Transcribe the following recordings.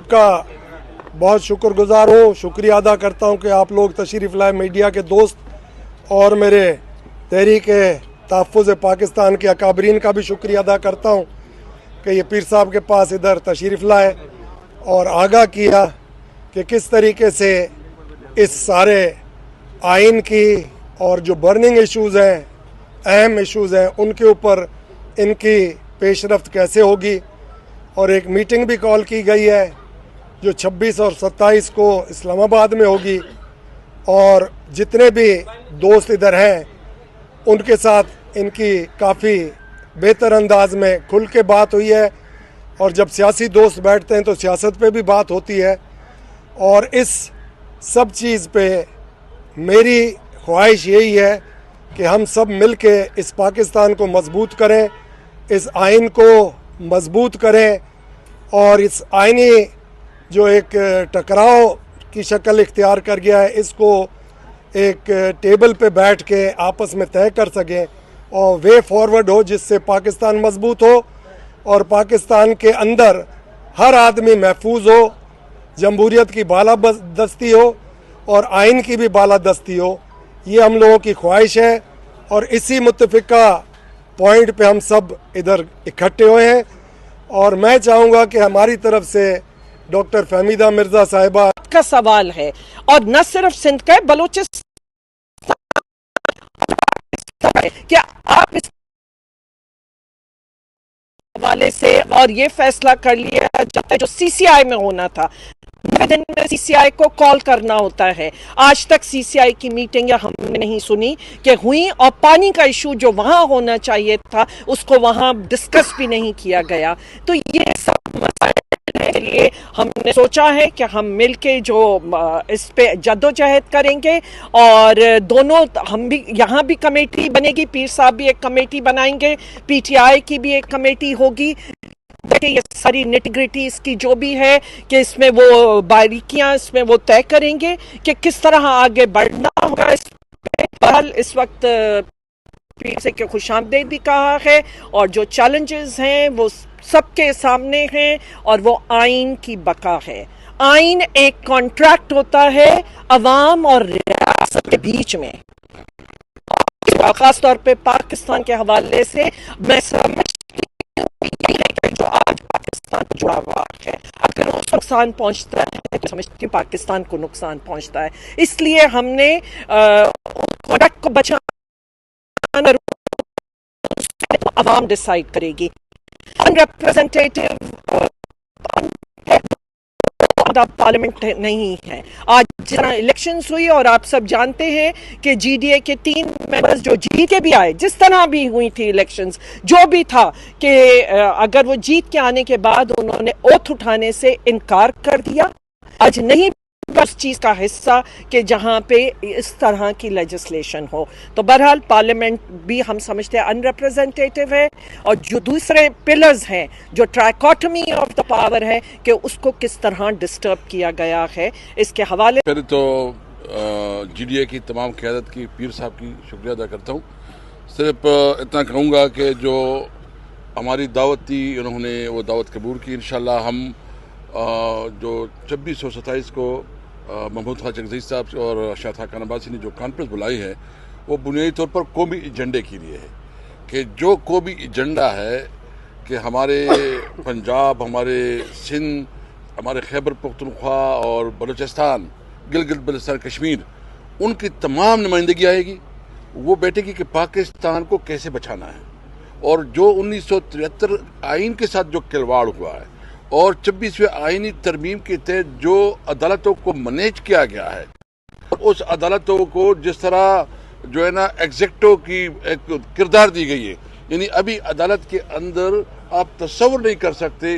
सबका बहुत शुक्रगुजार हूँ, शुक्रिया अदा करता हूँ कि आप लोग तशरीफ़ लाए, मीडिया के दोस्त, और मेरे तहरीक तहफ़्फ़ुज़ पाकिस्तान के अकाबरीन का भी शुक्रिया अदा करता हूँ कि ये पीर साहब के पास इधर तशरीफ़ लाए और आगाह किया कि किस तरीके से इस सारे आइन की और जो बर्निंग इश्यूज़ हैं, अहम इश्यूज़ हैं, उनके ऊपर इनकी पेशरफ्त कैसे होगी। और एक मीटिंग भी कॉल की गई है जो 26 और 27 को इस्लामाबाद में होगी, और जितने भी दोस्त इधर हैं उनके साथ इनकी काफ़ी बेहतर अंदाज में खुल के बात हुई है। और जब सियासी दोस्त बैठते हैं तो सियासत पे भी बात होती है, और इस सब चीज़ पे मेरी ख्वाहिश यही है कि हम सब मिल के इस पाकिस्तान को मजबूत करें, इस आइन को मजबूत करें, और इस आइनी जो एक टकराव की शक्ल इख्तियार कर गया है, इसको एक टेबल पे बैठ के आपस में तय कर सकें और वे फॉरवर्ड हो जिससे पाकिस्तान मजबूत हो और पाकिस्तान के अंदर हर आदमी महफूज हो, जमहूरियत की बालादस्ती हो और आइन की भी बालादस्ती हो। ये हम लोगों की ख्वाहिश है और इसी मुत्तफ़िका पॉइंट पे हम सब इधर इकट्ठे हुए हैं। और मैं चाहूँगा कि हमारी तरफ से डॉक्टर फहमीदा मिर्ज़ा साहिबा का सवाल है, और न सिर्फ सिंध का, बलूचिस्तान क्या आप इस हवाले से और ये फैसला कर लिया जाता है जो सीसीआई में होना था, दिन में सीसीआई को कॉल करना होता है। आज तक सीसीआई की मीटिंग या हमने नहीं सुनी कि हुई, और पानी का इशू जो वहां होना चाहिए था उसको वहां डिस्कस भी नहीं किया गया। तो ये सब मसाइल के लिए हमने सोचा है कि हम मिलके जो इस पे जद्दोजहद करेंगे, और दोनों हम भी यहाँ भी कमेटी बनेगी, पीर साहब भी एक कमेटी बनाएंगे, पीटीआई की भी एक कमेटी होगी। देखिए ये सारी निटिग्रिटी इसकी जो भी है कि इसमें वो बारीकियां इसमें वो तय करेंगे कि किस तरह आगे बढ़ना होगा। इस वक्त पीर से खुशामदीद भी कहा है, और जो चैलेंजेस हैं वो सबके सामने हैं, और वो आइन की बका है। आइन एक कॉन्ट्रैक्ट होता है अवाम और रियासत के बीच में, खास तौर पे पाकिस्तान के हवाले से मैं समझती हूं जो आज पाकिस्तान जुड़ा हुआ है, अगर उसको नुकसान पहुंचता है तो समझती हूँ पाकिस्तान को नुकसान पहुंचता है। इसलिए हमने प्रोडक्ट को बचाना अवाम डिसाइड करेगी। अनरिप्रेजेंटेटिव पार्लियामेंट नहीं है। आज जितना इलेक्शंस हुई, और आप सब जानते हैं कि जीडीए के 3 मेंबर्स जो जीत के भी आए, जिस तरह भी हुई थी इलेक्शंस, जो भी था कि अगर वो जीत के आने के बाद उन्होंने ओथ उठाने से इनकार कर दिया। आज नहीं उस चीज़ का हिस्सा कि जहाँ पे इस तरह की लेजिस्लेशन हो। तो बहरहाल पार्लियामेंट भी हम समझते हैं अनरिप्रेजेंटेटिव है, और जो दूसरे पिलर्स हैं, जो ट्राइकोटमी ऑफ द पावर है, कि उसको किस तरह डिस्टर्ब किया गया है, इसके हवाले। पहले तो जीडीए की तमाम क़यादत की, पीर साहब की शुक्रिया अदा करता हूँ। सिर्फ इतना कहूँगा कि जो हमारी दावत थी उन्होंने वो दावत कबूल की। इंशाल्लाह हम जो 26 और 27 को महमूद खान जगजीत साहब और शाह खान अब्बासी ने जो कॉन्फ्रेंस बुलाई है, वो बुनियादी तौर पर कौमी एजेंडे के लिए है। कि जो कौमी एजेंडा है कि हमारे पंजाब, हमारे सिंध, हमारे खैबर पख्तूनख्वा और बलूचिस्तान, गिलगित बल्तिस्तान कश्मीर, उनकी तमाम नुमाइंदगी आएगी। वो बैठेगी कि पाकिस्तान को कैसे बचाना है, और जो 1973 आइन के साथ जो खिलवाड़ हुआ है और 26वें आइनी तरमीम के तहत जो अदालतों को मैनेज किया गया है, उस अदालतों को जिस तरह जो है ना एग्जेक्टिव की एक किरदार दी गई है, यानी अभी अदालत के अंदर आप तस्वर नहीं कर सकते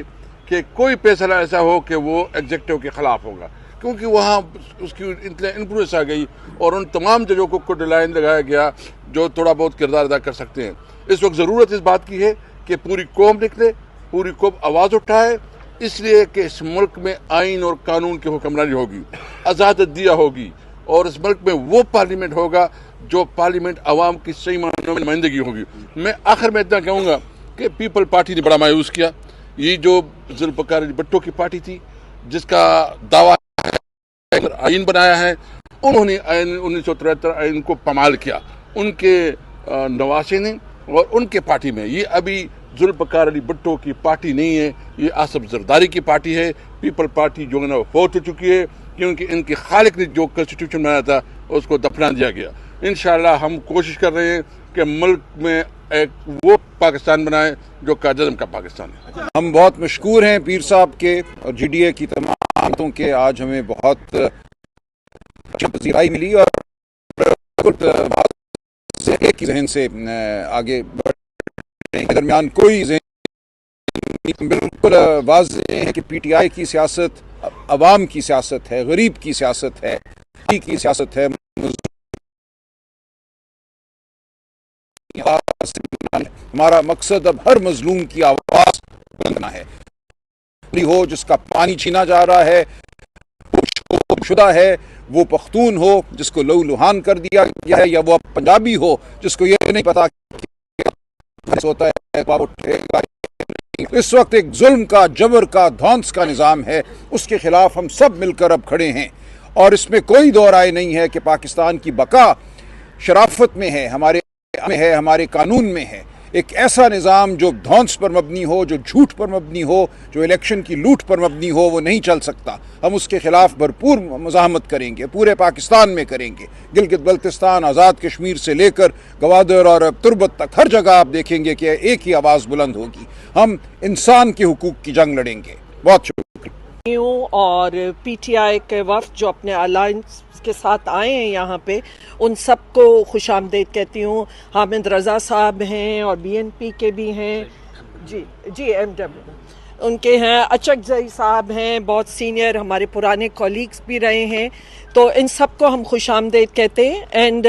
कि कोई फैसला ऐसा हो कि वो एग्जेक्टिव के खिलाफ होगा, क्योंकि वहाँ उसकी इन्फ्लुएंस आ गई और उन तमाम जजों को कोड लाइन लगाया गया जो थोड़ा बहुत किरदार अदा कर सकते हैं। इस वक्त ज़रूरत इस बात की है कि पूरी कौम निकले, पूरी कौम आवाज़ उठाए, इसलिए कि इस मुल्क में आइन और कानून की हुक्मरानी होगी, आज़ाद दिया होगी, और इस मुल्क में वो पार्लियामेंट होगा जो पार्लियामेंट आवाम की सही मायनों में नुमाइंदगी होगी। मैं आखिर में इतना कहूँगा कि पीपल पार्टी ने बड़ा मायूस किया। ये जो जुल्फ़िकार भुट्टो की पार्टी थी, جس کا دعویٰ آئین بنایا ہے، انہوں نے آئین 1973 آئین کو پامال کیا، ان کے نواسے نے اور ان کے پارٹی میں. یہ ابھی ذوالفقار علی بھٹو کی پارٹی نہیں ہے، یہ آصف زرداری کی پارٹی ہے. پیپل پارٹی جو ہے نا وہ فوت ہو چکی ہے، کیونکہ ان کے خالق نے جو کنسٹیٹیوشن بنایا تھا اس کو دفنا دیا گیا. انشاءاللہ ہم کوشش کر رہے ہیں کہ ملک میں ایک وہ پاکستان بنائے جو قائد اعظم کا پاکستان ہے. ہم بہت مشکور ہیں پیر صاحب کے اور جی ڈی اے کی تمام باتوں کے. آج ہمیں بہت پذیرائی ملی اور ایک ہی ذہن سے آگے بڑھنے کے درمیان کوئی ذہن بالکل واضح ہے کہ پی ٹی آئی کی سیاست عوام کی سیاست ہے، غریب کی سیاست ہے، کی سیاست ہے. ہمارا مقصد اب ہر مظلوم کی آواز بلندنا ہے، ہو جس کا پانی چھینا جا رہا ہے، شدہ ہے، وہ پختون ہو جس کو لہو لہان کر دیا گیا ہے، یا وہ پنجابی ہو جس کو یہ نہیں پتا ہوتا ہے. اس وقت ایک ظلم کا، جبر کا، دھونس کا نظام ہے، اس کے خلاف ہم سب مل کر اب کھڑے ہیں. اور اس میں کوئی دو رائے نہیں ہے کہ پاکستان کی بقا شرافت میں ہے، ہمارے قانون میں ہے. ایک ایسا نظام جو دھونس پر مبنی ہو، جو جھوٹ پر مبنی ہو، جو الیکشن کی لوٹ پر مبنی ہو، وہ نہیں چل سکتا. ہم اس کے خلاف بھرپور مزاحمت کریں گے، پورے پاکستان میں کریں گے. گلگت بلتستان، آزاد کشمیر سے لے کر گوادر اور تربت تک ہر جگہ آپ دیکھیں گے کہ ایک ہی آواز بلند ہوگی. ہم انسان کے حقوق کی جنگ لڑیں گے. بہت شکریہ. اور پی ٹی آئی کے وفد جو اپنے الائنس کے ساتھ آئے ہیں یہاں پہ، ان سب کو خوش آمدید کہتی ہوں. حامد رضا صاحب ہیں اور بی این پی کے بھی ہیں، جی ایم ڈبلیو ان کے ہیں، اچک زئی صاحب ہیں، بہت سینئر ہمارے پرانے کولیگز بھی رہے ہیں. تو ان سب کو ہم خوش آمدید کہتے ہیں. اینڈ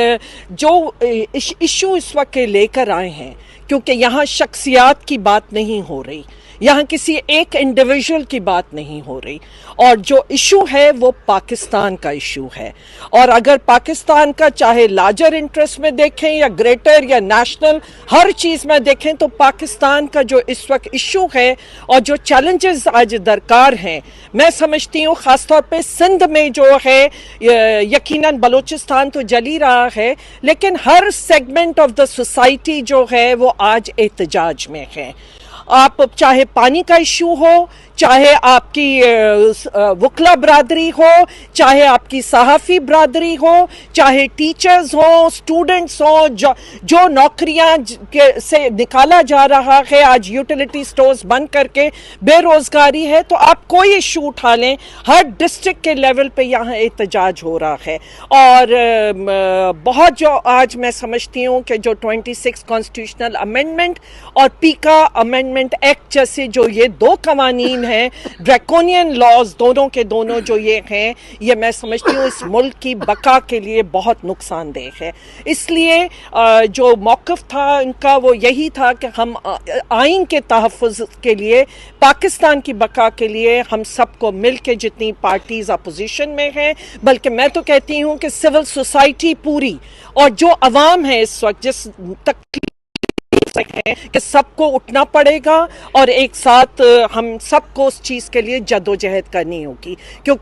جو ایشو اس وقت لے کر آئے ہیں، کیونکہ یہاں شخصیات کی بات نہیں ہو رہی، یہاں کسی ایک انڈیویجول کی بات نہیں ہو رہی، اور جو ایشو ہے وہ پاکستان کا ایشو ہے. اور اگر پاکستان کا چاہے لارجر انٹرسٹ میں دیکھیں یا گریٹر یا نیشنل ہر چیز میں دیکھیں، تو پاکستان کا جو اس وقت ایشو ہے اور جو چیلنجز آج درکار ہیں، میں سمجھتی ہوں خاص طور پہ سندھ میں جو ہے، یقیناً بلوچستان تو جل ہی رہا ہے، لیکن ہر سیگمنٹ آف دا سوسائٹی جو ہے وہ آج احتجاج میں ہے. آپ چاہے پانی کا ایشو ہو، چاہے آپ کی وکلا برادری ہو، چاہے آپ کی صحافی برادری ہو، چاہے ٹیچرز ہوں، اسٹوڈنٹس ہوں، جو نوکریاں سے نکالا جا رہا ہے، آج یوٹیلیٹی سٹورز بند کر کے بے روزگاری ہے. تو آپ کوئی ایشو اٹھا لیں، ہر ڈسٹرکٹ کے لیول پہ یہاں احتجاج ہو رہا ہے. اور بہت جو آج میں سمجھتی ہوں کہ جو 26 کانسٹیٹیوشنل امینڈمنٹ اور پیکا امینڈمنٹ ایکٹ جیسے جو یہ دو قوانین ہیں، ڈریکونین لاز دونوں کے دونوں جو یہ ہیں، یہ میں سمجھتی ہوں اس ملک کی بقا کے لیے بہت نقصان دہ ہے. اس لیے جو موقف تھا ان کا وہ یہی تھا کہ ہم آئین کے تحفظ کے لیے، پاکستان کی بقا کے لیے ہم سب کو مل کے، جتنی پارٹیز اپوزیشن میں ہیں، بلکہ میں تو کہتی ہوں کہ سول سوسائٹی پوری اور جو عوام ہے اس وقت جس تکلیف ہے، کہ سب کو اٹھنا پڑے گا اور ایک ساتھ ہم سب کو اس چیز کے لیے جدوجہد کرنی ہوگی. کیونکہ